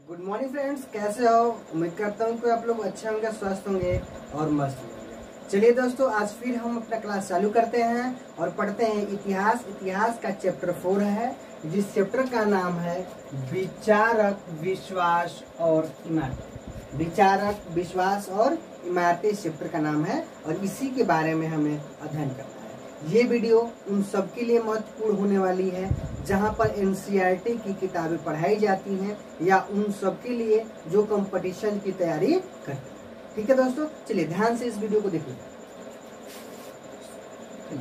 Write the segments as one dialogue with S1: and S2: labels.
S1: Good morning friends, कैसे हो? उम्मीद करता हूँ कि आप लोग अच्छे होंगे, स्वस्थ होंगे और मस्त होंगे। चलिए दोस्तों, आज फिर हम अपना क्लास चालू करते हैं और पढ़ते हैं इतिहास। इतिहास का चैप्टर 4 है, जिस चैप्टर का नाम है विचारक, विश्वास और इमारतें। विचारक, विश्वास और इमारतें इस चैप्टर का नाम है और इसी के बारे में हमें अध्ययन करना है। ये वीडियो उन सबके लिए महत्वपूर्ण होने वाली है जहां पर एनसीईआरटी की किताबें पढ़ाई जाती हैं या उन सबके लिए जो कंपटीशन की तैयारी करते हैं। ठीक है दोस्तों, चलिए ध्यान से इस वीडियो को देखिए।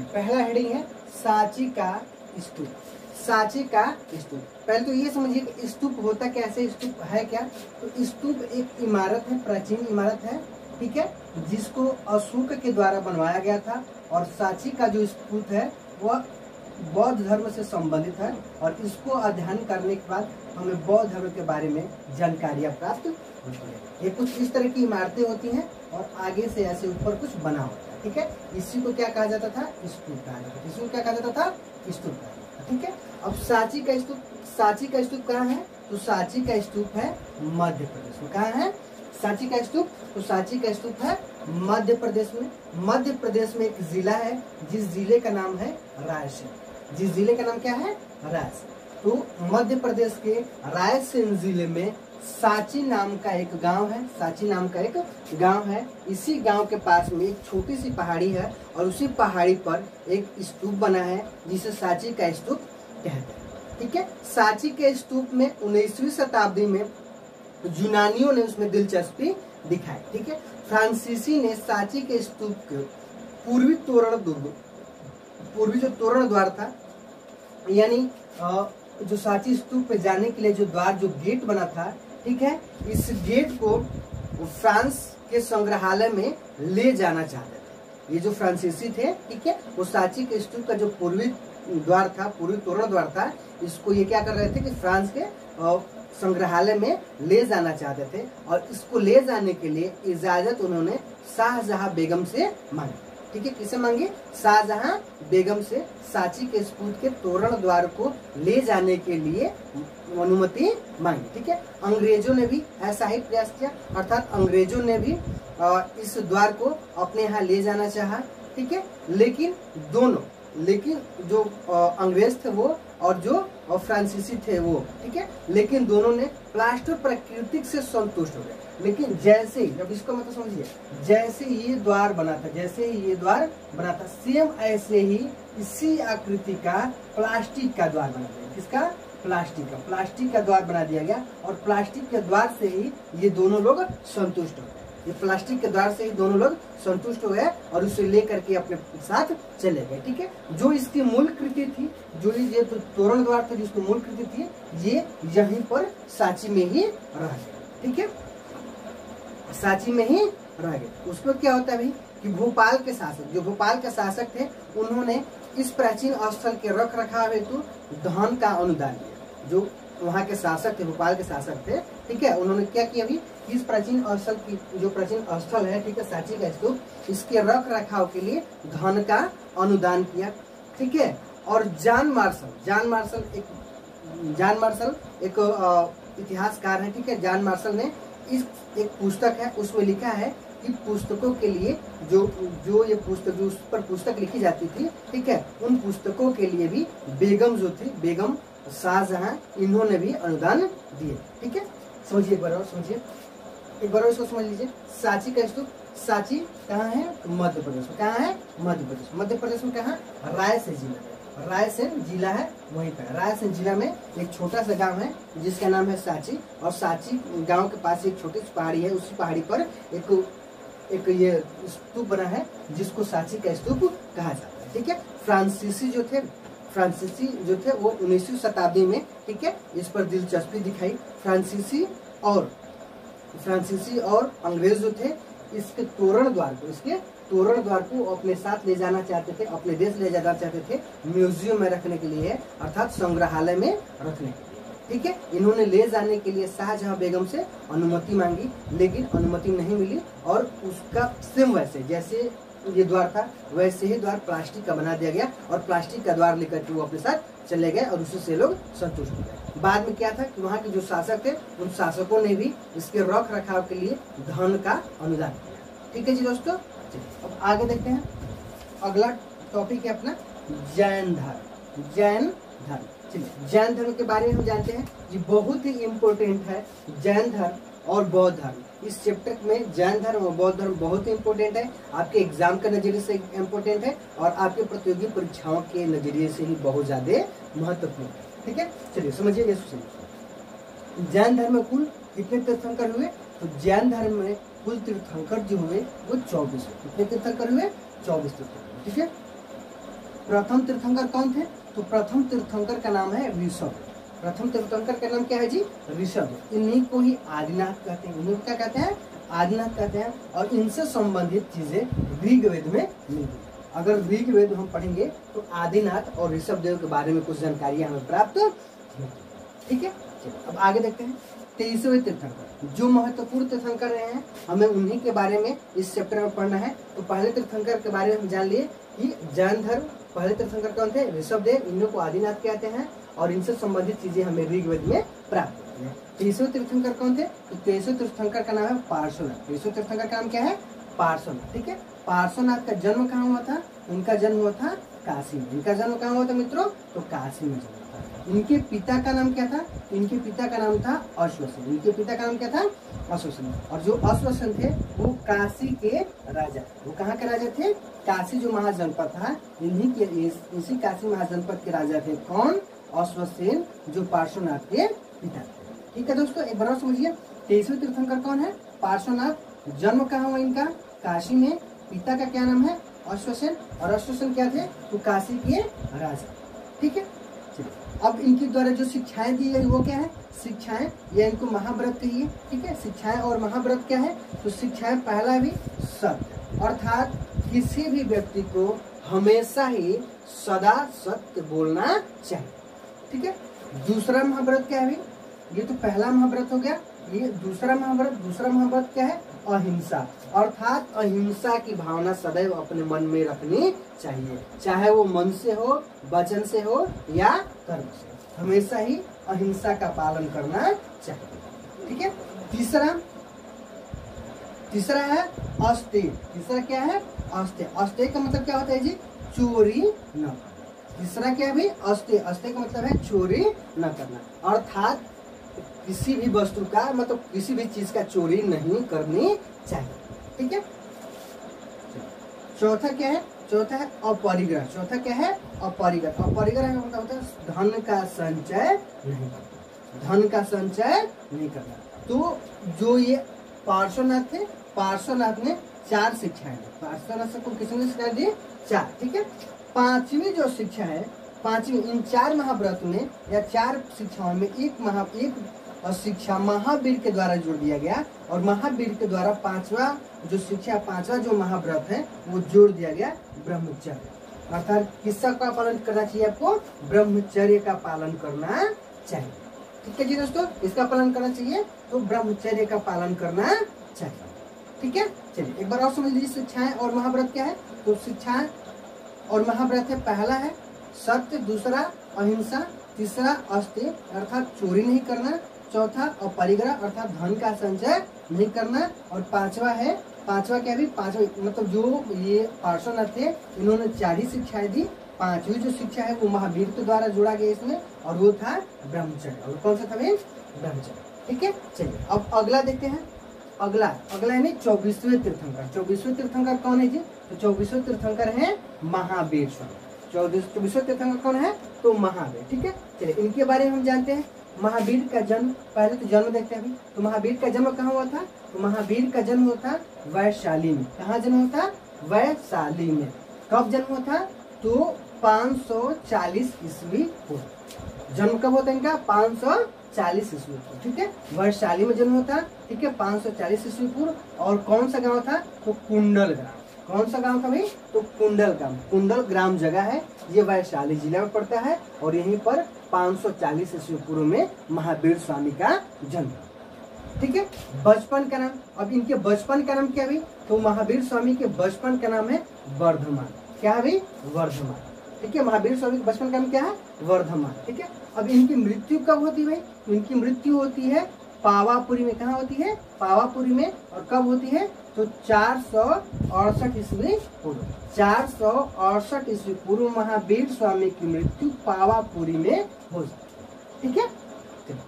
S1: पहला हेडिंग है सांची का स्तूप। सांची का स्तूप, पहले तो ये समझिए कि स्तूप होता कैसे, स्तूप है क्या। तो स्तूप एक इमारत है, प्राचीन इमारत है, ठीक है, जिसको अशोक के द्वारा बनवाया गया था। और सांची का जो स्तूप है वह बौद्ध धर्म से संबंधित है और इसको अध्ययन करने के बाद हमें बौद्ध धर्म के बारे में जानकारियां प्राप्त होती है। ये कुछ इस तरह की इमारतें होती हैं और आगे से ऐसे ऊपर कुछ बना होता है, ठीक है। इसी को क्या कहा जाता था? स्तूप कहा जाता था। इसको क्या कहा जाता था? स्तूप कहा जाता था, ठीक है। अब सांची का स्तूप, सांची का स्तूप कहाँ है? तो सांची का स्तूप है मध्य प्रदेश में। कहाँ है सांची का स्तूप? तो सांची का स्तूप है मध्य प्रदेश में। मध्य प्रदेश में एक जिला है जिस जिले का नाम है रायसेन। जिस जिले का नाम क्या है? रायसेन। तो मध्य प्रदेश के रायसेन जिले में सांची नाम का एक गांव है। सांची नाम का एक गांव है। इसी गांव के पास में एक छोटी सी पहाड़ी है और उसी पहाड़ी पर एक स्तूप बना है जिसे सांची का स्तूप कहते हैं, ठीक है। सांची के स्तूप में 19वीं शताब्दी में यूनानियों ने उसमें दिलचस्पी दिखाई, ठीक है। फ्रांसीसी ने सांची के स्तूप के पूर्वी तोरण दुर्ग, पूर्वी जो तोरण द्वार था, यानी जो सांची स्तूप पे जाने के लिए जो द्वार, जो गेट बना था, ठीक है, इस गेट को फ्रांस के संग्रहालय में ले जाना चाहते थे। ये जो फ्रांसीसी थे, ठीक है, वो सांची के स्तूप का जो पूर्वी द्वार था, पूर्वी तोरण द्वार था, इसको ये क्या कर रहे थे कि फ्रांस के संग्रहालय में ले जाना चाहते थे और इसको ले जाने के लिए इजाजत उन्होंने शाहजहां बेगम से मांगी, ठीक है। किसे मांगी? शाहजहां बेगम से सांची के स्तूप के तोरण द्वार को ले जाने के लिए अनुमति मांगी, ठीक है। अंग्रेजों ने भी ऐसा ही प्रयास किया, अर्थात अंग्रेजों ने भी इस द्वार को अपने यहाँ ले जाना चाहा, ठीक है। लेकिन जो अंग्रेज थे वो और जो फ्रांसीसी थे वो, ठीक है, लेकिन दोनों ने प्लास्टर प्राकृतिक से संतुष्ट हो गए। लेकिन जैसे ही, अब इसको मतलब समझिए, जैसे ये द्वार बना था, जैसे ही ये द्वार बना था, सेम ऐसे ही इसी आकृति का प्लास्टिक का द्वार बना दिया। किसका? प्लास्टिक का द्वार बना दिया गया और प्लास्टिक के द्वार से ही ये दोनों लोग संतुष्ट हो गए। ये प्लास्टिक के द्वार से ही दोनों लोग संतुष्ट हो गए और उसे लेकर के अपने साथ चले गए, ठीक है। जो इसकी मूल कृति थी, जो ये तो तोरण द्वार था जिसकी मूल कृति थी, ये यहीं पर सांची में ही रह गए, ठीक है, सांची में ही रह गए। उसमें क्या होता है भाई कि भोपाल के शासक, जो भोपाल के शासक थे, उन्होंने इस प्राचीन स्थल के रख रखाव हेतु धन का अनुदान दिया। जो वहाँ के शासक थे, भोपाल के शासक थे, ठीक है, उन्होंने क्या किया अभी, इस प्राचीन स्थल की, जो प्राचीन स्थल है, ठीक है, सांची का स्तूप, इसके रख रखाव के लिए धन का अनुदान किया, ठीक है। और जॉन मार्शल एक इतिहासकार है, ठीक है। जॉन मार्शल ने इस एक पुस्तक है, उसमें लिखा है कि पुस्तकों के लिए जो ये पुस्तक, जो उस पर पुस्तक लिखी जाती थी, ठीक है, उन पुस्तकों के लिए भी बेगम जो थी, बेगम शाहजहां, इन्होंने भी अनुदान दिए, ठीक है। समझिए एक बार और, समझिए एक बार और, इसको समझ लीजिए। सांची का स्तूप, सांची कहाँ है? मध्य प्रदेश में। कहाँ है? मध्य प्रदेश। मध्य प्रदेश में कहाँ? रायसेन जिला में। रायसेन जिला है वहीं पर। रायसेन जिला में एक छोटा सा गांव है जिसका नाम है सांची, और सांची गांव के पास एक छोटी सी पहाड़ी है। उसी पहाड़ी पर एक ये स्तूप बना है जिसको सांची का स्तूप कहा जाता है, ठीक है। फ्रांसीसी जो थे वो 19वीं शताब्दी में, ठीक है, इस पर दिलचस्पी दिखाई। फ्रांसीसी और अंग्रेज जो थे, इसके तोरण द्वार को अपने साथ ले जाना चाहते थे, अपने देश ले जाना चाहते थे, म्यूजियम में रखने के लिए, अर्थात संग्रहालय में रखने के लिए, ठीक है। इन्होंने ले जाने के लिए शाहजहां बेगम से अनुमति मांगी, लेकिन अनुमति नहीं मिली और उसका सेम वैसे जैसे ये द्वार था वैसे ही द्वार प्लास्टिक का बना दिया गया और प्लास्टिक का द्वार लेकर के वो अपने साथ चले गए और उसी से लोग संतुष्ट हो गए। बाद में क्या था कि वहाँ के जो शासक थे उन शासकों ने भी इसके रख रखाव के लिए धन का अनुदान किया। ठीक है जी दोस्तों, अब आगे देखते हैं। अगला टॉपिक है अपना जैन धर्म। जैन धर्म, चलिए जैन धर्म के बारे में हम जानते हैं, ये बहुत ही इम्पोर्टेंट है। जैन धर्म और बौद्ध धर्म, इस चैप्टर में जैन धर्म और बौद्ध धर्म बहुत ही इम्पोर्टेंट है। आपके एग्जाम के नजरिए से इम्पोर्टेंट है और आपके प्रतियोगी परीक्षाओं के नजरिए से ही बहुत ज्यादा महत्वपूर्ण है। ठीक है, चलिए समझिए ये सुनिए। जैन धर्म में कुल कितने तीर्थंकर हुए? तो जैन धर्म में कुल तीर्थंकर जो हुए वो 24 हुए। कितने तीर्थंकर हुए? 24 तीर्थंकर। ठीक है, प्रथम तीर्थंकर कौन थे? तो प्रथम तीर्थंकर का नाम है ऋषभ। प्रथम तीर्थंकर का नाम क्या है जी? ऋषभ। इन्हीं को ही आदिनाथ कहते हैं। इन्हीं को क्या कहते हैं? आदिनाथ कहते हैं। और इनसे संबंधित चीजें ऋग्वेद में मिलती है। अगर ऋग्वेद हम पढ़ेंगे तो आदिनाथ और ऋषभ देव के बारे में कुछ जानकारी हमें प्राप्त होती है। ठीक है, अब आगे देखते हैं। 23वें तीर्थंकर, जो महत्वपूर्ण तीर्थंकर रहे हैं, हमें उन्हीं के बारे में इस चैप्टर में पढ़ना है। तो पहले तीर्थंकर के बारे में हम जान लिए कि जैन धर्म पहले तीर्थंकर कौन थे? ऋषभ देव। इन्हीं को आदिनाथ कहते हैं और इनसे संबंधित चीजें हमें ऋग्वेद में प्राप्त होती है। 23वें तीर्थंकर कौन थे? तो 23वें तीर्थंकर का नाम है पार्श्वनाथ। 23वें तीर्थंकर का नाम क्या है? पार्श्वनाथ। ठीक है, पार्श्वनाथ का जन्म कहाँ हुआ था? उनका जन्म हुआ था काशी में। इनका जन्म कहाँ हुआ था मित्रों? तो काशी में जन्म था। इनके पिता का नाम क्या था? इनके पिता का नाम था अश्वसेन। इनके पिता का नाम क्या था? अश्वसेन। और जो अश्वसेन थे वो काशी के राजा। वो कहाँ के राजा थे? काशी जो महाजनपद था, इन्हीं के इसी काशी महाजनपद के राजा थे। कौन? अश्वसेन, जो पार्श्वनाथ के पिता थे। ठीक है दोस्तों, एक बार समझिए। 23वें तीर्थंकर कौन है? पार्श्वनाथ। जन्म कहाँ हुआ इनका? काशी में। पिता का क्या नाम है? अश्वसेन। और अश्वसेन क्या थे? तो काशी के राजा। ठीक है, अब इनके द्वारा जो शिक्षाएं दी गई वो क्या है? शिक्षाएं, या इनको महाव्रत कहिए। ठीक है, शिक्षाएं और महाव्रत क्या है? तो शिक्षाएं, पहला भी सत्य, अर्थात किसी भी व्यक्ति को हमेशा ही सदा सत्य बोलना चाहिए। ठीक है, दूसरा महाव्रत क्या है? ये तो पहला महाव्रत हो गया। ये दूसरा महाव्रत क्या है? अहिंसा, अर्थात अहिंसा की भावना सदैव अपने मन में रखनी चाहिए, चाहे वो मन से हो, वचन से हो या कर्म से। हमेशा ही अहिंसा का पालन करना चाहिए। ठीक है, तीसरा है अस्तेय। तीसरा क्या है? अस्तेय। अस्तेय का मतलब क्या होता है जी? चोरी न करना। तीसरा क्या है? अस्तेय। अस्तेय का मतलब है चोरी न करना, अर्थात किसी भी वस्तु का, मतलब किसी भी चीज का चोरी नहीं करनी चाहिए। ठीक है, चौथा क्या है? चौथा है अपरिग्रह। चौथा क्या है? अपरिग्रह। अपरिग्रह का मतलब होता है धन का संचय नहीं करना। धन का संचय नहीं करना। तो जो ये पार्श्वनाथ थे, पार्श्वनाथ ने 4 शिक्षाएं दी। पार्श्वनाथ को किसने शिक्षा दी? 4। ठीक है, 5वीं जो शिक्षा है, 5वीं, इन 4 महाव्रत में या 4 शिक्षाओं में एक शिक्षा महावीर के द्वारा जोड़ दिया गया। और महावीर के द्वारा 5वां जो शिक्षा, 5वां जो महाव्रत है वो जोड़ दिया गया ब्रह्मचर्य। अर्थात किसका का पालन करना चाहिए? आपको ब्रह्मचर्य का पालन करना चाहिए। ठीक है जी दोस्तों, इसका पालन करना चाहिए, तो ब्रह्मचर्य का पालन करना चाहिए। ठीक है, चलिए एक बार और समझ लीजिए शिक्षाएं और महाव्रत क्या है। तो शिक्षाएं और महाव्रत है, पहला है सत्य, दूसरा अहिंसा, तीसरा अस्तेय अर्थात चोरी नहीं करना, चौथा अपरिग्रह अर्थात धन का संचय नहीं करना, और पांचवा क्या भी? पांचवा मतलब जो ये पार्श्वनाथ थे, इन्होंने 4 ही शिक्षाएं दी। 5वीं जो शिक्षा है वो महावीर के द्वारा जोड़ा गया इसमें, और वो था ब्रह्मचर्य। और कौन सा था भाई? ब्रह्मचर्य। ठीक है, चलिए अब अगला देखते हैं। अगला यानी 24वें तीर्थंकर। 24वें तीर्थंकर कौन है जी? तो 24वें तीर्थंकर है महावीर स्वामी। 24वें तीर्थंकर कौन है? तो महावीर। ठीक है, चलिए इनके बारे में हम जानते हैं। महावीर का जन्म, पहले तो जन्म देखते हैं अभी। तो महावीर का जन्म कहाँ हुआ था? तो महावीर का जन्म हुआ था वैशाली में। कहाँ जन्म हुआ था? वैशाली में। कब जन्म हुआ था? तो 540 ईस्वी पूर्व। जन्म कब होता है इनका? 540 ईस्वी पूर्व। ठीक है, वैशाली में जन्म होता। ठीक है, 540 ईस्वी पूर्व। और कौन सा गाँव था? तो कुंडल ग्राम। कौन सा गांव था भाई? तो कुंडल ग्राम। कुंडल ग्राम जगह है, ये वैशाली जिला में पड़ता है। और यहीं पर 540 ईस्वी पूर्व में महावीर स्वामी का जन्म। ठीक है, बचपन का नाम, अब इनके बचपन का नाम क्या भी? तो महावीर स्वामी के बचपन का नाम है वर्धमान। क्या है भाई? वर्धमान। ठीक है। महावीर स्वामी का बचपन का नाम क्या है? वर्धमान, ठीक है। अब इनकी मृत्यु कब होती है भाई? इनकी मृत्यु होती है पावापुरी में। कहाँ होती है? पावापुरी में। और कब होती है? तो 468 ईस्वी पूर्व। 468 ईस्वी पूर्व महावीर स्वामी की मृत्यु पावापुरी में हो जाती, ठीक है।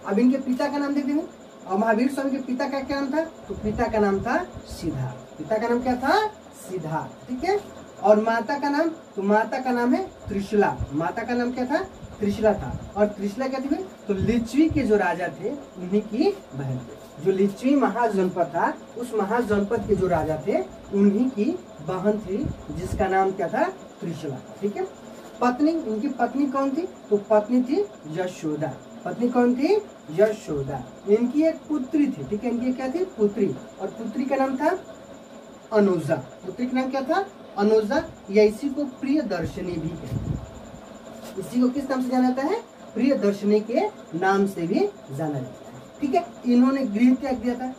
S1: अब इनके पिता का नाम देख देंगे। और महावीर स्वामी के पिता का क्या नाम था? तो पिता का नाम था सिद्धार्थ। पिता का नाम क्या था? सिद्धार्थ, ठीक है। और माता का नाम? तो माता का नाम है त्रिशला। माता का नाम क्या था? त्रिशला था। और त्रिशला क्या थी भाई? तो लिच्छवी के जो राजा थे उन्हीं की बहन थी। जो लिच्छवी महाजनपद था उस महाजनपद के जो राजा थे उन्हीं की बहन थी, जिसका नाम क्या था? त्रिशला, ठीक है। पत्नी, इनकी पत्नी कौन थी? तो पत्नी थी यशोदा। पत्नी कौन थी? यशोदा। इनकी एक पुत्री थी, ठीक है। इनकी क्या थी? पुत्री। और पुत्री का नाम था अनुजा। पुत्री का नाम क्या था? अनुजा। या इसी को प्रियदर्शनी भी कहते हैं। इसी को किस नाम से जाना जाता है? प्रियदर्शनी के नाम से भी जाना जाता है, ठीक है। इन्होंने गृह त्याग दिया था,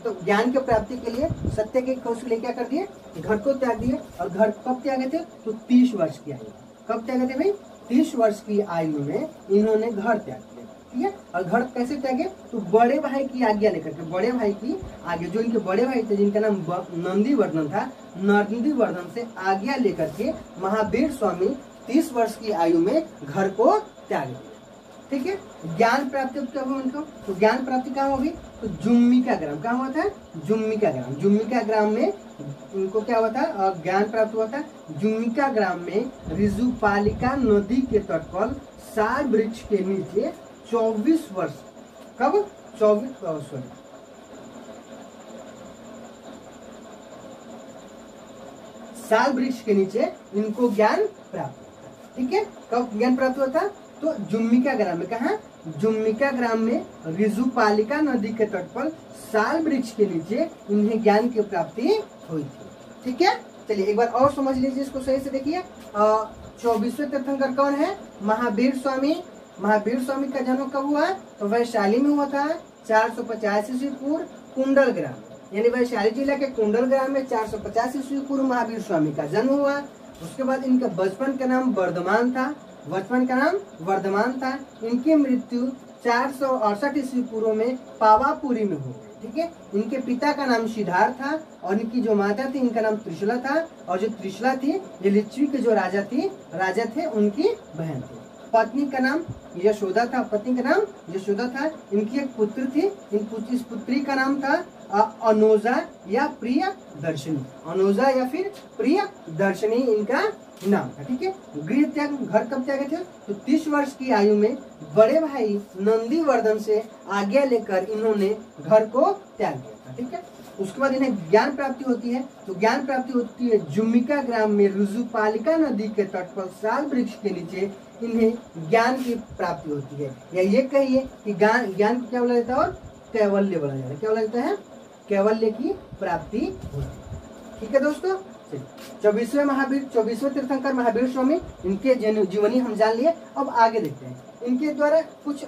S1: तो ज्ञान की प्राप्ति के लिए सत्य के खोज के लिए क्या कर दिए? घर को त्याग दिए। और घर कब त्यागे थे? तो 30 वर्ष की आयु। कब त्यागे थे भाई? 30 वर्ष की आयु में इन्होंने घर त्याग दिया, ठीक है। और घर कैसे त्यागे? तो बड़े भाई की आज्ञा लेकर के। बड़े भाई की आज्ञा, जो इनके बड़े भाई थे जिनका नाम नंदीवर्धन था, नंदीवर्धन से आज्ञा लेकर के महावीर स्वामी 30 वर्ष की आयु में घर को त्याग दिया, ठीक है। ज्ञान प्राप्ति क्या हुआ उनको? तो ज्ञान प्राप्ति कहाँ होगी? तो जुम्मिका ग्राम। कहाँ हुआ था? जुम्मिका ग्राम। जुम्मिका ग्राम में इनको क्या हुआ था? ज्ञान प्राप्त हुआ था। जुम्मिका ग्राम में ऋजुपालिका नदी के तट पर साल वृक्ष के नीचे 24 वर्ष। कब? 24 साल वृक्ष के नीचे इनको ज्ञान प्राप्त हुआ था, ठीक है। कब ज्ञान प्राप्त हुआ था? तो जुम्मिका ग्राम में। कहा? जुम्मिका ग्राम में ऋजुपालिका नदी के तट पर साल वृक्ष के नीचे इन्हें ज्ञान की प्राप्ति हुई थी, ठीक है। चलिए एक बार और समझ लीजिए इसको सही से। देखिए 24वें तीर्थंकर कौन है? महावीर स्वामी। महावीर स्वामी का जन्म कब हुआ? तो वैशाली में हुआ था 450 ईस्वी पूर्व, कुंडल ग्राम। यानी वैशाली जिला के कुंडल ग्राम में 450 ईस्वी पूर्व महावीर स्वामी का जन्म हुआ। उसके बाद इनका बचपन का नाम वर्धमान था। बचपन का नाम वर्धमान था। इनकी मृत्यु 468 ईस्वी पूर्व में पावापुरी में हो गई, ठीक है। इनके पिता का नाम सिद्धार्थ था और इनकी जो माता थी इनका नाम त्रिशला था। और जो त्रिशला थी ये लिच्छवी के जो राजा थे उनकी बहन थी। पत्नी का नाम यशोदा था। पत्नी का नाम यशोदा था। इनकी एक पुत्री थी। इस पुत्री का नाम था अनुजा या प्रियदर्शनी। अनुजा या फिर प्रियदर्शनी इनका नाम था, ठीक है। गृह त्याग, घर कब त्यागे थे? तो 30 वर्ष की आयु में बड़े भाई नंदीवर्धन से आज्ञा लेकर इन्होंने घर को त्याग दिया था, ठीक है। उसके बाद इन्हें ज्ञान प्राप्ति होती है। तो ज्ञान प्राप्ति होती है जुम्मिका ग्राम में ऋजुपालिका नदी के तट पर साल वृक्ष के नीचे इन्हें ज्ञान की प्राप्ति होती है। या ये कहिए कि ज्ञान को क्या बोला जाता है? और कैवल्य बोला जाता है। क्या बोला जाता है? कैवल्य की प्राप्ति होती है, ठीक है दोस्तों। 24वें तीर्थंकर महावीर स्वामी, इनके जीवनी हम जान लिए। अब आगे देखते हैं। इनके द्वारा कुछ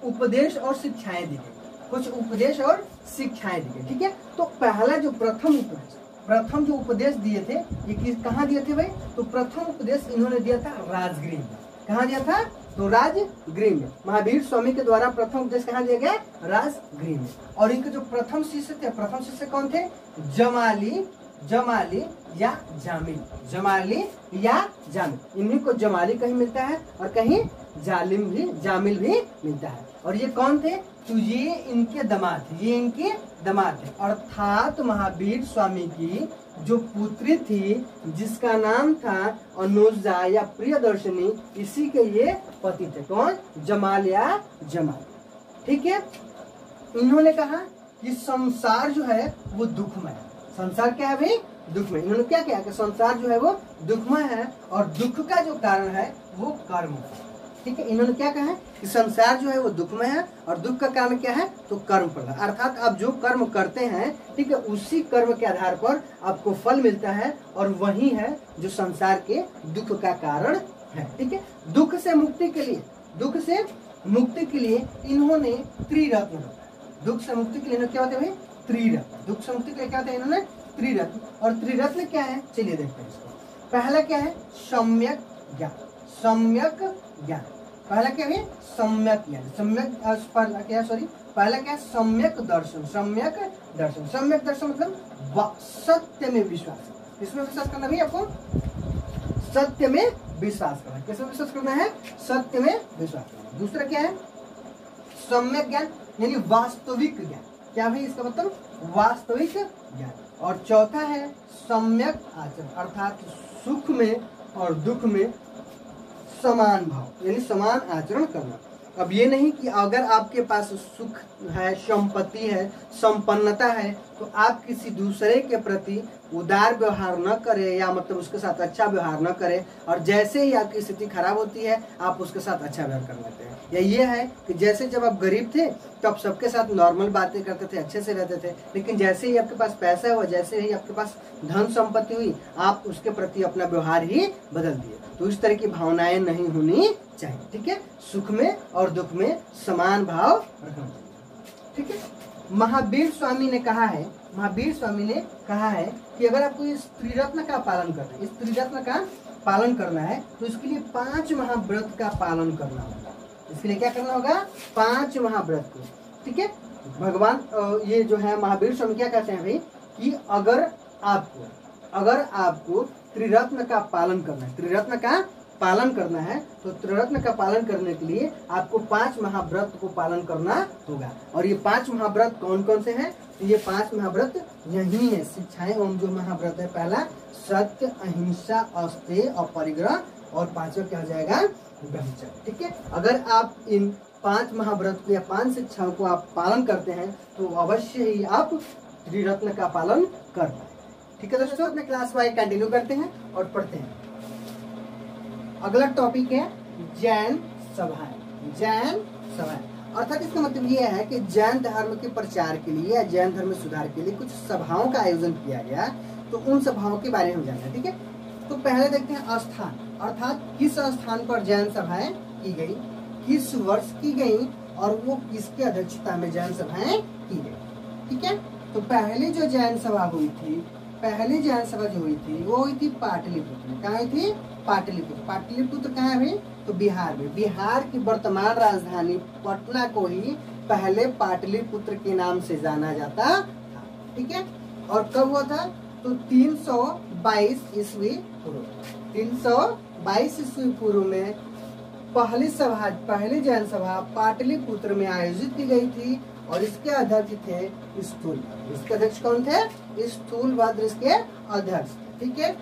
S1: उपदेश और शिक्षाएं दी गई। कुछ उपदेश और शिक्षाएं दी गई, ठीक है। तो पहला जो प्रथम जो उपदेश दिए थे ये कहाँ दिए थे भाई? तो प्रथम उपदेश इन्होंने दिया था राजगृह में। कहाँ दिया था? तो राजगृह में। महावीर स्वामी के द्वारा प्रथम उपदेश कहाँ दिया गया? राजगृह में। और इनके जो प्रथम शिष्य थे, प्रथम शिष्य कौन थे? जमाली या जामिल। जमाली या जामिल। इन्हीं को जमाली कहीं मिलता है और कहीं जामिल भी मिलता है। और ये कौन थे? तो ये इनके दामाद थे। ये इनके दामाद थे। अर्थात महावीर स्वामी की जो पुत्री थी जिसका नाम था अनुजा या प्रियदर्शनी, इसी के ये पति थे। कौन? जमाल या जमाल, ठीक है। इन्होंने कहा कि संसार जो है वो दुखमय है। संसार क्या है भाई? दुखमय। इन्होंने क्या किया कि संसार जो है वो दुखमय है और दुख का जो कारण है वो कर्म है, ठीक है। इन्होंने क्या कहा कि संसार जो है वो दुखमय है और दुख का कारण क्या है? तो कर्म फल। अर्थात आप जो कर्म करते हैं, ठीक है, उसी कर्म के आधार पर आपको फल मिलता है और वही है जो संसार के दुख का कारण है, ठीक है। दुख से मुक्ति के लिए इन्होंने त्रिरत्न। दुख से मुक्ति के लिए क्या होते हैं भाई? त्रिरत्न। दुख से मुक्ति के लिए क्या होता है? इन्होंने त्रिरत्न। और त्रिरत्न क्या है? चलिए देखते हैं इसको। पहला क्या है? सम्यक ज्ञान। सम्यक ज्ञान। पहला क्या है? सम्यक ज्ञान। सम्यक क्या, सॉरी, पहला क्या है? सम्यक दर्शन। सम्यक दर्शन, सम्यक दर्शन मतलब सत्य में विश्वास। किसमें विश्वास करना भाई आपको? सत्य में विश्वास करना। किसमें विश्वास करना है? सत्य में विश्वास करना। दूसरा क्या है? सम्यक ज्ञान यानी वास्तविक ज्ञान। क्या भाई इसका मतलब? वास्तविक ज्ञान। और चौथा है सम्यक आचरण, अर्थात सुख में और दुख में समान भाव यानी समान आचरण करना। अब ये नहीं कि अगर आपके पास सुख है, संपत्ति है, संपन्नता है, तो आप किसी दूसरे के प्रति उदार व्यवहार न करें या मतलब उसके साथ अच्छा व्यवहार न करें, और जैसे ही आपकी स्थिति खराब होती है आप उसके साथ अच्छा व्यवहार कर लेते हैं। या ये है कि जैसे जब आप गरीब थे तो आप सबके साथ नॉर्मल बातें करते थे, अच्छे से रहते थे, लेकिन जैसे ही आपके पास पैसा हुआ, जैसे ही आपके पास धन संपत्ति हुई, आप उसके प्रति अपना व्यवहार ही बदल दिए। तो इस तरह की भावनाएं नहीं होनी चाहिए। ठीक है, सुख में और दुख में समान भाव रखना चाहिए। ठीक है, महावीर स्वामी ने कहा है, महावीर स्वामी ने कहा है कि अगर आपको इस त्रिरत्न का पालन करना है, इस त्रिरत्न का पालन करना है, तो इसके लिए 5 महाव्रत का पालन करना होगा। इसके लिए क्या करना होगा? 5 महाव्रत को। ठीक है, भगवान ये जो है महावीर स्वामी क्या कहते हैं भाई कि अगर आपको त्रिरत्न का पालन करना है, त्रिरत्न का पालन करना है, तो त्रिरत्न का पालन करने के लिए आपको 5 महाव्रत को पालन करना होगा। और ये 5 महाव्रत कौन कौन से हैं? तो ये 5 महाव्रत यही है, शिक्षाएं एवं जो महाव्रत है। पहला सत्य, अहिंसा, अस्तेय, अपरिग्रह, और 5वां क्या हो जाएगा? ब्रह्मचर्य। ठीक है, अगर आप इन 5 महाव्रत को या 5 शिक्षाओं को आप पालन करते हैं तो अवश्य ही आप त्रिरत्न का पालन कर पाए। ठीक है दोस्तों, अपने क्लास वाइज कंटिन्यू करते हैं और पढ़ते हैं। अगला टॉपिक है जैन सभाएं। जैन सभाएं अर्थात इसका मतलब यह है कि जैन धर्म के प्रचार के लिए या जैन धर्म में सुधार के लिए कुछ सभाओं का आयोजन किया गया, तो उन सभाओं के बारे में जानना। ठीक है, तो पहले देखते हैं स्थान, अर्थात किस स्थान पर जैन सभाएं की गई, किस वर्ष की गई, और वो किसके अध्यक्षता में जैन सभाएं की गई। ठीक है, तो पहले जो जैन सभा हुई थी, पहली जैन सभा जो हुई थी वो हुई थी पाटलिपुत्र में। कहाँ हुई थी? पाटलिपुत्र। पाटलिपुत्र कहाँ है भाई? तो बिहार में। बिहार की वर्तमान राजधानी पटना को ही पहले पाटलिपुत्र के नाम से जाना जाता था। ठीक है, और कब हुआ था? तो 322 ईस्वी पूर्व, 322 ईस्वी पूर्व में पहली जैन सभा पाटलिपुत्र में आयोजित की गई थी, और इसके अध्यक्ष थे स्थूलभद्र। इसके अध्यक्ष कौन थे? स्थूलभद्र इसके अध्यक्ष। ठीक है,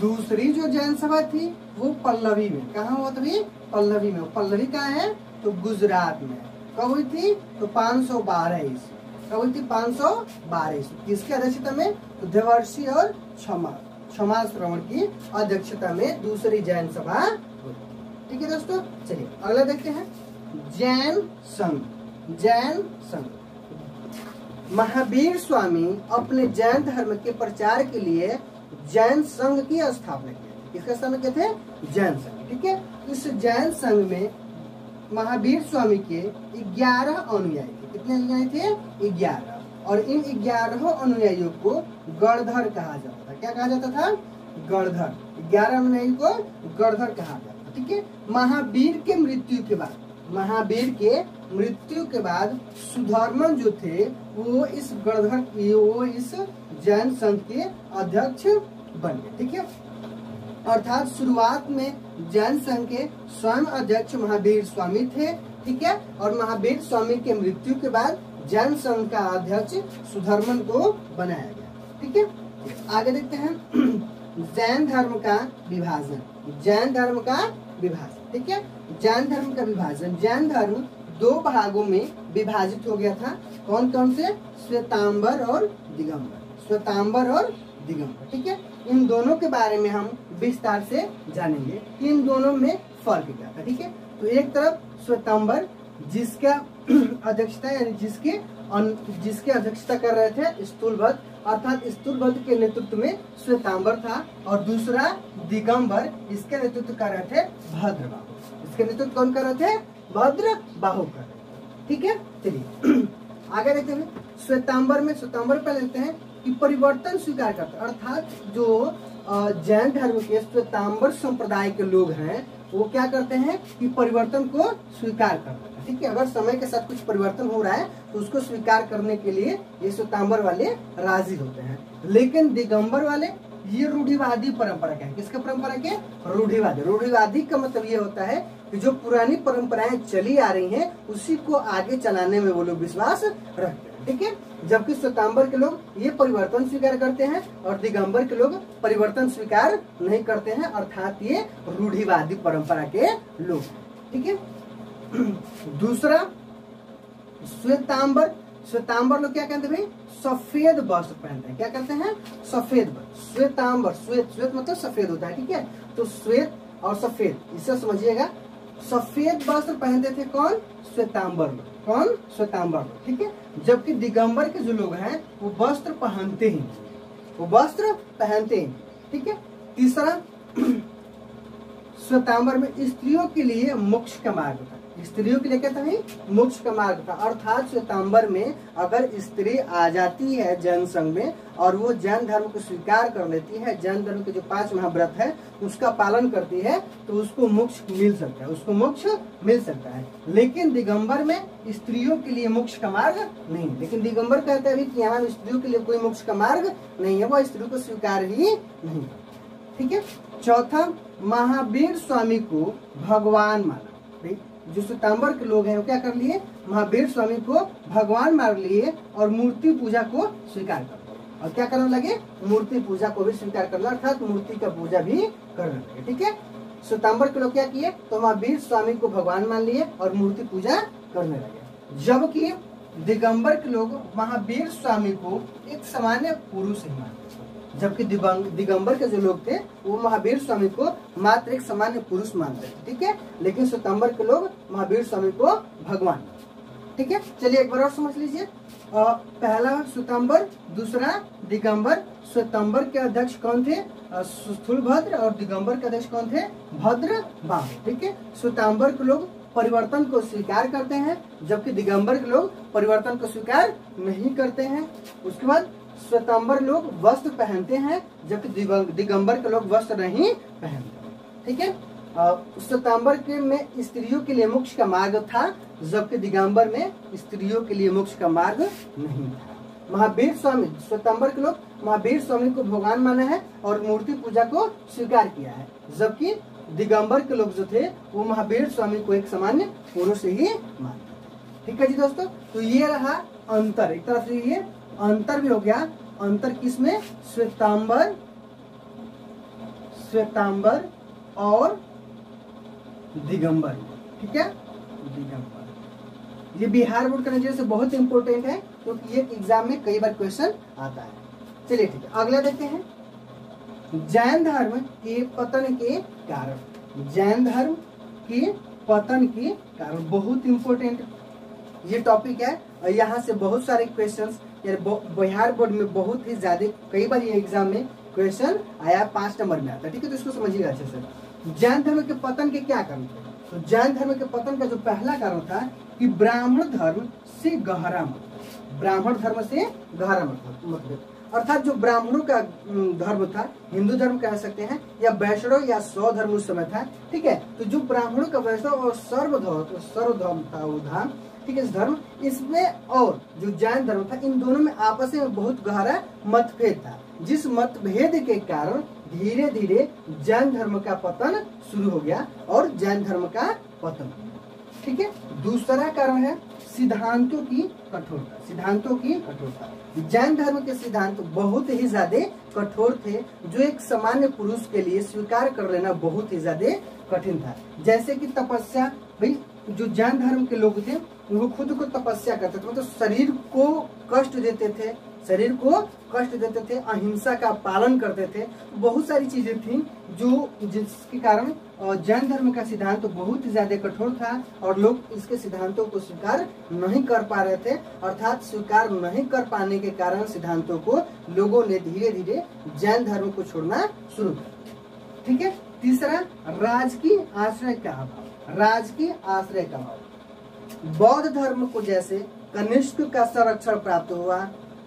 S1: दूसरी जो जैन सभा थी वो पल्लवी में। कहाँ हुआ था? पल्लवी में। पल्लवी कहाँ है? तो गुजरात में। कब हुई थी? तो 512 ईस्वी। कब हुई थी? 512 ईस्वी। किसकी अध्यक्षता में? तो देवर्षि और क्षमा श्रवण की अध्यक्षता में दूसरी जैन सभा हुई। ठीक है दोस्तों, चलिए अगला देखते हैं जैन संघ। जैन संघ, महावीर स्वामी अपने जैन धर्म के प्रचार के लिए जैन संघ की स्थापना की। किसका स्थापना किए थे? जैन संघ। ठीक है, इस जैन संघ में महावीर स्वामी के 11 अनुयायी थे। कितने अनुयायी थे? 11। और इन 11 अनुयायियों को गणधर कहा जाता था। क्या कहा जाता था? गणधर। 11 अनुयायी को गणधर कहा जाता था। ठीक है, महावीर के मृत्यु के बाद सुधर्मन जो थे वो इस जैन संघ के अध्यक्ष बन गए। ठीक है, अर्थात शुरुआत में जैन संघ के स्वयं अध्यक्ष महावीर स्वामी थे। ठीक है, और महावीर स्वामी के मृत्यु के बाद जैन संघ का अध्यक्ष सुधर्मन को बनाया गया। ठीक है, आगे देखते हैं जैन धर्म का विभाजन। जैन धर्म का विभाजन। ठीक है, जैन धर्म का विभाजन। जैन धर्म 2 भागों में विभाजित हो गया था। कौन कौन से? श्वेतांबर और दिगंबर। श्वेतांबर और दिगंबर। ठीक है, इन दोनों के बारे में हम विस्तार से जानेंगे कि इन दोनों में फर्क क्या था। ठीक है, तो एक तरफ श्वेतांबर जिसका अध्यक्षता यानी जिसके अध्यक्षता कर रहे थे स्थूलभद्र, अर्थात स्थूलभद्र के नेतृत्व में श्वेतांबर था, और दूसरा दिगंबर, इसके नेतृत्व कर रहे थे भद्रबाहु। इसके नेतृत्व कौन कर रहे थे? भद्रबाहु कर रहे थे। ठीक है, चलिए आगे देखते हैं। श्वेतांबर पहले देखते हैं कि परिवर्तन स्वीकार करते, अर्थात जो जैन धर्म के श्वेतांबर संप्रदाय के लोग हैं वो क्या करते हैं कि परिवर्तन को स्वीकार करते हैं। ठीक है, अगर समय के साथ कुछ परिवर्तन हो रहा है तो उसको स्वीकार करने के लिए ये श्वेतांबर वाले राजी होते हैं। लेकिन दिगंबर वाले ये रूढ़िवादी परंपरा के हैं। किसके परंपरा के? रूढ़िवादी। रूढ़िवादी का मतलब ये होता है कि जो पुरानी परंपराएं चली आ रही हैं उसी को आगे चलाने में वो लोग विश्वास रखते हैं। ठीक है, जबकि श्वेतांबर के लोग ये परिवर्तन स्वीकार करते हैं और दिगंबर के लोग परिवर्तन स्वीकार नहीं करते हैं, अर्थात ये रूढ़िवादी परंपरा के लोग। ठीक है, दूसरा श्वेतांबर। श्वेतांबर लोग क्या कहते हैं भाई? सफेद वस्त्र पहनते हैं। क्या कहते हैं? सफेद वस्त्र। श्वेतांबर, श्वेत, श्वेत मतलब सफेद होता है। ठीक है, तो श्वेत और सफेद इसे समझिएगा। सफेद वस्त्र पहनते थे कौन? श्वेतांबर लोग। कौन? श्वेतांबर लोग। ठीक है, जबकि दिगंबर के जो लोग हैं वो वस्त्र पहनते ही, वो वस्त्र पहनते ही। ठीक है, तीसरा श्वेतांबर में स्त्रियों के लिए मोक्ष का मार्ग था। स्त्रियों के लिए क्या था? मोक्ष का मार्ग था। अर्थात श्वेतांबर में अगर स्त्री आ जाती है जैन संघ में और वो जैन धर्म को स्वीकार कर लेती है, जैन धर्म के जो 5 महाव्रत है उसका पालन करती है, तो उसको मोक्ष मिल सकता है, उसको मोक्ष मिल सकता है। लेकिन दिगंबर में स्त्रियों के लिए मोक्ष का मार्ग नहीं। लेकिन दिगंबर कहते हैं कि यहाँ स्त्रियों के लिए कोई मोक्ष का मार्ग नहीं है, वह स्त्रियों को स्वीकार ही नहीं। ठीक है, चौथा महावीर स्वामी को भगवान माना। जो श्वेतांबर के लोग हैं वो क्या कर लिए? महावीर स्वामी को भगवान मान लिए और मूर्ति पूजा को स्वीकार कर दिया। और क्या करने लगे? मूर्ति पूजा को भी स्वीकार करना, अर्थात मूर्ति का पूजा भी करने लगे। ठीक है, श्वेतांबर के लोग क्या किए? तो महावीर स्वामी को भगवान मान लिए और मूर्ति पूजा करने लगे। जबकि दिगंबर के लोग महावीर स्वामी को एक सामान्य पुरुष ही मानते। जबकि दिगंबर के जो लोग थे वो महावीर स्वामी को मात्र एक सामान्य पुरुष मानते थे। ठीक है, लेकिन श्वेतांबर के लोग महावीर स्वामी को भगवान। ठीक है, चलिए एक बार और समझ लीजिए। पहला श्वेतांबर, दूसरा दिगंबर। श्वेतांबर के अध्यक्ष कौन थे? स्थूलभद्र। और दिगंबर के अध्यक्ष कौन थे? भद्रबाहु। ठीक है, श्वेतांबर के लोग परिवर्तन को स्वीकार करते हैं जबकि दिगंबर के लोग परिवर्तन को स्वीकार नहीं करते हैं। उसके बाद श्वेतांबर लोग वस्त्र पहनते हैं जबकि दिगंबर के लोग वस्त्र नहीं पहनते। ठीक है, श्वेतांबर के में स्त्रियों के लिए मोक्ष का मार्ग था जबकि दिगंबर में स्त्रियों के लिए मोक्ष का मार्ग नहीं था। महावीर स्वामी, श्वेतांबर के लोग महावीर स्वामी को भगवान माना है और मूर्ति पूजा को स्वीकार किया है, जबकि दिगंबर के लोग जो थे वो महावीर स्वामी को एक सामान्य पुरुष ही मानते। ठीक है जी दोस्तों, तो ये रहा अंतर। एक तरफ से ये अंतर भी हो गया। अंतर किसमें? श्वेतांबर और दिगंबर। ठीक है, दिगंबर। ये बिहार बोर्ड का नजरिए से बहुत इंपॉर्टेंट है क्योंकि ये एग्जाम में कई बार क्वेश्चन आता है। चलिए ठीक है, अगला देखते हैं। जैन धर्म के पतन के कारण। जैन धर्म के पतन के कारण बहुत इंपॉर्टेंट ये टॉपिक है और यहाँ से बहुत सारे क्वेश्चंस बिहार बोर्ड में बहुत ही ज्यादा कई बार ये एग्जाम में क्वेश्चन आया, 5 नंबर में आता है। ठीक है, तो इसको समझिएगा अच्छे से। जैन धर्म के पतन के क्या कारण थे? तो जैन धर्म के पतन का जो पहला कारण था कि ब्राह्मण धर्म से गहरा मत। ब्राह्मण धर्म से गहरा मत, अर्थात जो ब्राह्मणों का धर्म था, हिंदू धर्म कह सकते हैं या वैष्णव या सौ धर्म उस समय था। ठीक है, तो जो ब्राह्मणों का वैष्णव और सर्वधर्म था वो था। ठीक है, इस धर्म इसमें और जो जैन धर्म था इन दोनों में आपस में बहुत गहरा मतभेद था, जिस मतभेद के कारण धीरे धीरे जैन धर्म का पतन शुरू हो गया और जैन धर्म का पतन। ठीक है, दूसरा कारण है सिद्धांतों की कठोरता। सिद्धांतों की कठोरता, जैन धर्म के सिद्धांत बहुत ही ज्यादा कठोर थे जो एक सामान्य पुरुष के लिए स्वीकार कर लेना बहुत ही ज्यादा कठिन था। जैसे कि तपस्या, भाई जो जैन धर्म के लोग थे वो खुद को तपस्या करते थे, मतलब शरीर को कष्ट देते थे, शरीर को कष्ट देते थे, अहिंसा का पालन करते थे। बहुत सारी चीजें थी जो जिसके कारण जैन धर्म का सिद्धांत तो बहुत ही ज्यादा कठोर था और लोग इसके सिद्धांतों को स्वीकार नहीं कर पा रहे थे। अर्थात स्वीकार नहीं कर पाने के कारण सिद्धांतों को लोगों ने धीरे धीरे जैन धर्म को छोड़ना शुरू कर। ठीक है, तीसरा राजकीय आश्रय का अभाव। राजकीय आश्रय का अभाव, बौद्ध धर्म को जैसे कनिष्क का संरक्षण प्राप्त हुआ,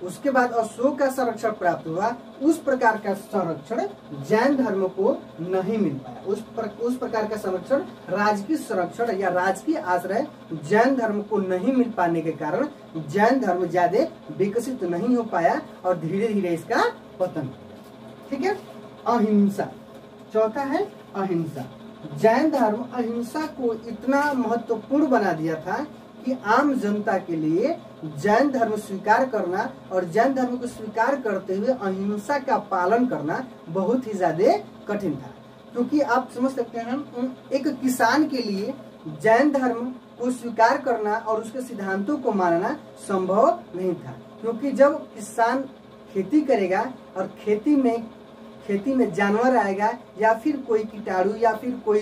S1: उसके बाद अशोक का संरक्षण प्राप्त हुआ, उस प्रकार का संरक्षण जैन धर्म को नहीं मिल पाया। उस प्रकार का संरक्षण, राजकीय संरक्षण या राजकीय आश्रय जैन धर्म को नहीं मिल पाने के कारण जैन धर्म ज्यादा विकसित नहीं हो पाया और धीरे धीरे इसका पतन। ठीक है। अहिंसा, चौथा है अहिंसा। जैन धर्म अहिंसा को इतना महत्वपूर्ण बना दिया था कि आम जनता के लिए जैन धर्म स्वीकार करना और जैन धर्म को स्वीकार करते हुए अहिंसा का पालन करना बहुत ही ज्यादा कठिन था। क्योंकि आप समझ सकते हैं, एक किसान के लिए जैन धर्म को स्वीकार करना और उसके सिद्धांतों को मानना संभव नहीं था। क्योंकि जब किसान खेती करेगा और खेती में जानवर आएगा या फिर कोई कीटाणु या फिर कोई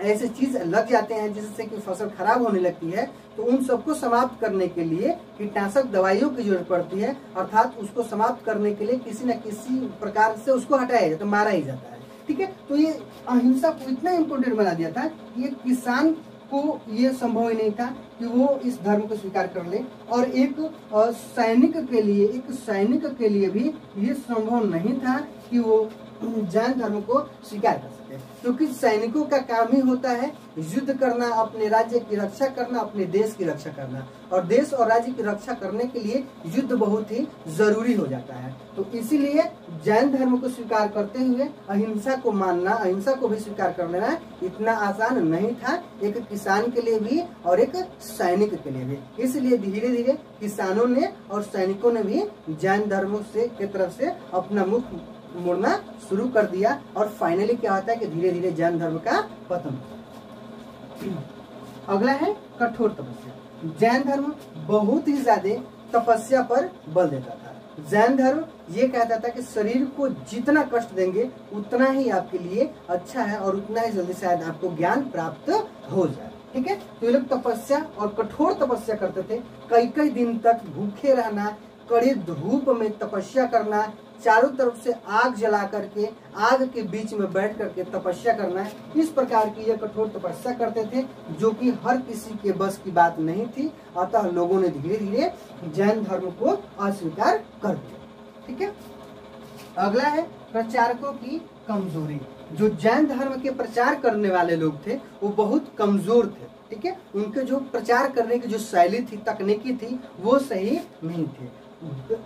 S1: ऐसे चीज लग जाते हैं जिससे कि फसल खराब होने लगती है, तो उन सबको समाप्त करने के लिए कीटनाशक दवाइयों की जरूरत पड़ती है। अर्थात उसको समाप्त करने के लिए किसी न किसी प्रकार से उसको हटाया जाता है, मारा ही जाता है। ठीक है। तो ये अहिंसा को इतना इम्पोर्टेंट बना दिया था कि ये किसान को ये संभव ही नहीं था कि वो इस धर्म को स्वीकार कर ले, और एक सैनिक के लिए भी ये संभव नहीं था कि वो जैन धर्म को स्वीकार कर सके। क्योंकि सैनिकों का काम ही होता है युद्ध करना, अपने राज्य की रक्षा करना, अपने देश की रक्षा करना, और देश और राज्य की रक्षा करने के लिए युद्ध बहुत ही जरूरी हो जाता है। तो इसीलिए जैन धर्म को स्वीकार करते हुए अहिंसा को मानना, अहिंसा को भी स्वीकार कर लेना इतना आसान नहीं था, एक किसान के लिए भी और एक सैनिक के लिए भी। इसलिए धीरे धीरे किसानों ने और सैनिकों ने भी जैन धर्म की तरफ से अपना मुख मुड़ना शुरू कर दिया, और फाइनली क्या होता है कि धीरे धीरे जैन धर्म का पतन। अगला है कठोर तपस्या। जैन धर्म बहुत ही ज्यादा तपस्या पर बल देता था। जैन धर्म ये कहता था कि शरीर को जितना कष्ट देंगे उतना ही आपके लिए अच्छा है और उतना ही जल्दी शायद आपको ज्ञान प्राप्त हो जाए। ठीक है। तो ये लोग तपस्या और कठोर तपस्या करते थे। कई कई दिन तक भूखे रहना, कड़ी धूप में तपस्या करना, चारों तरफ से आग जला करके आग के बीच में बैठ करके तपस्या करना, इस प्रकार की ये कठोर तपस्या करते थे, जो कि हर किसी के बस की बात नहीं थी। अतः लोगों ने धीरे धीरे जैन धर्म को अस्वीकार कर दिया। ठीक है। अगला है प्रचारकों की कमजोरी। जो जैन धर्म के प्रचार करने वाले लोग थे वो बहुत कमजोर थे। ठीक है। उनके जो प्रचार करने की जो शैली थी, तकनीकी थी, वो सही नहीं थे।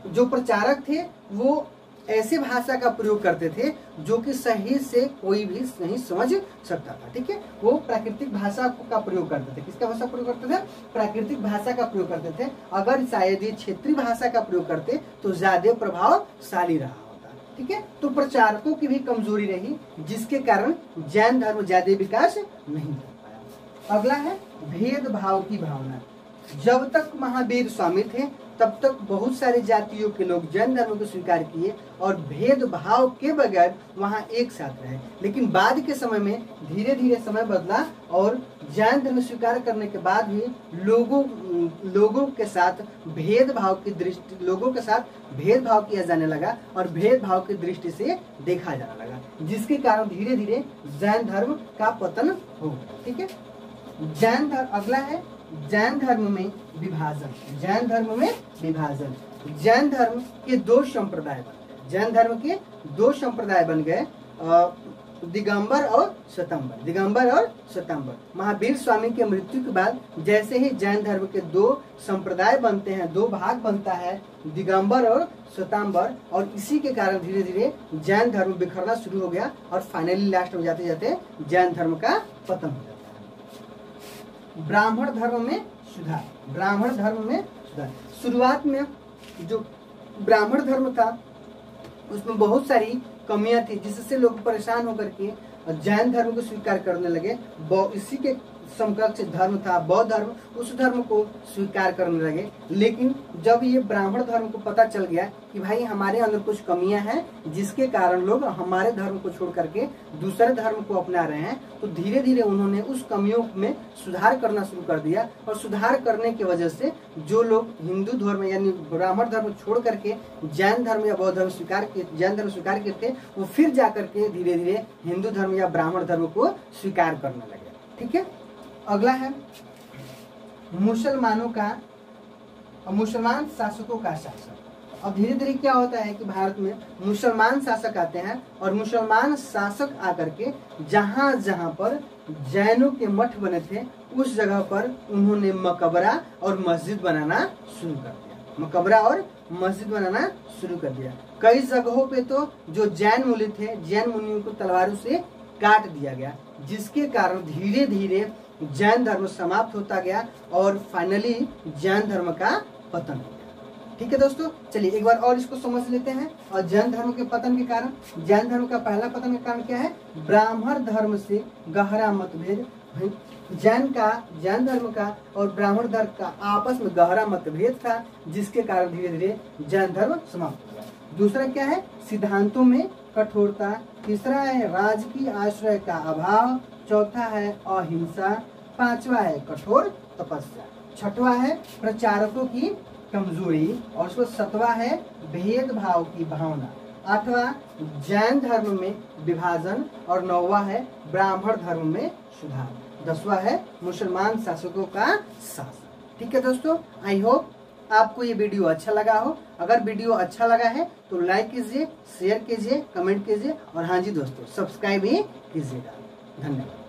S1: जो प्रचारक थे वो ऐसे भाषा का प्रयोग करते थे जो कि सही से कोई भी नहीं समझ सकता था। ठीक है। वो प्राकृतिक भाषा का प्रयोग करते थे। किसका भाषा प्रयोग करते थे? प्राकृतिक भाषा का प्रयोग करते थे। अगर शायद ये क्षेत्रीय भाषा का प्रयोग करते तो ज्यादा प्रभावशाली रहा होता। ठीक है। तो प्रचारकों की भी कमजोरी रही, जिसके कारण जैन धर्म ज्यादा विकास नहीं कर पाया। अगला है भेदभाव की भावना। जब तक महावीर स्वामी थे तब तक बहुत सारे जातियों के लोग जैन धर्म को स्वीकार किए और भेदभाव के बगैर वहां एक साथ रहे। लेकिन बाद के समय में धीरे धीरे समय बदला और जैन धर्म स्वीकार करने के बाद भी लोगों के साथ भेदभाव किया जाने लगा और भेदभाव की दृष्टि से देखा जाने लगा, जिसके कारण धीरे धीरे जैन धर्म का पतन हो गया। ठीक है। जैन धर्म। अगला है जैन धर्म में विभाजन। जैन धर्म में विभाजन। जैन धर्म के दो संप्रदाय बन गए। जैन धर्म के दो संप्रदाय बन गए, दिगंबर और श्वेतांबर। महावीर स्वामी के मृत्यु के बाद जैसे ही जैन धर्म के दो संप्रदाय बनते हैं, दो भाग बनता है, दिगंबर और श्वेतांबर, और इसी के कारण धीरे धीरे जैन धर्म बिखरना शुरू हो गया और फाइनली लास्ट में जाते जाते जैन धर्म का पतन हो जाता है। ब्राह्मण धर्म में सुधार। ब्राह्मण धर्म में सुधार। शुरुआत में जो ब्राह्मण धर्म था उसमें बहुत सारी कमियां थी, जिससे लोग परेशान होकर के जैन धर्म को स्वीकार करने लगे। इसी के समकक्ष धर्म था बौद्ध धर्म, उस धर्म को स्वीकार करने लगे। लेकिन जब ये ब्राह्मण धर्म को पता चल गया कि भाई हमारे अंदर कुछ कमियां हैं जिसके कारण लोग हमारे धर्म को छोड़ करके दूसरे धर्म को अपना रहे हैं, तो धीरे धीरे उन्होंने उस कमियों में सुधार करना शुरू कर दिया। और सुधार करने की वजह से जो लोग हिंदू धर्म यानी ब्राह्मण धर्म छोड़ करके जैन धर्म या बौद्ध धर्म जैन धर्म स्वीकार किए थे, वो फिर जाकर के धीरे धीरे हिंदू धर्म या ब्राह्मण धर्म को स्वीकार करने लगे। ठीक है। अगला है मुसलमानों का और मुसलमान शासकों का शासन। अब धीरे धीरे क्या होता है कि भारत में मुसलमान शासक आते हैं और मुसलमान शासक आकर के जहाँ जहाँ पर जैनों के मठ बने थे उस जगह पर उन्होंने मकबरा और मस्जिद बनाना शुरू कर दिया। मकबरा और मस्जिद बनाना शुरू कर दिया। कई जगहों पे तो जो जैन मुनि थे, जैन मुनियों को तलवारों से काट दिया गया, जिसके कारण धीरे धीरे जैन धर्म समाप्त होता गया और फाइनली जैन धर्म का पतन हो गया। ठीक है दोस्तों, चलिए एक बार और इसको समझ लेते हैं। और जैन धर्म के पतन के कारण, जैन धर्म का पहला पतन का कारण क्या है? ब्राह्मण धर्म से गहरा मतभेद। जैन धर्म का और ब्राह्मण धर्म का आपस में गहरा मतभेद था, जिसके कारण धीरे धीरे जैन धर्म समाप्त हो गया। दूसरा क्या है? सिद्धांतों में कठोरता। तीसरा है राजकीय आश्रय का अभाव। चौथा है अहिंसा। पांचवा है कठोर तपस्या। छठवां है प्रचारकों की कमजोरी। और उसको सातवां है भेदभाव की भावना। आठवां जैन धर्म में विभाजन। और नौवां है ब्राह्मण धर्म में सुधार। 10वां है मुसलमान शासकों का शासन। ठीक है दोस्तों, आई होप आपको ये वीडियो अच्छा लगा हो। अगर वीडियो अच्छा लगा है तो लाइक कीजिए, शेयर कीजिए, कमेंट कीजिए और हाँ जी दोस्तों सब्सक्राइब भी कीजिएगा। धन्यवाद।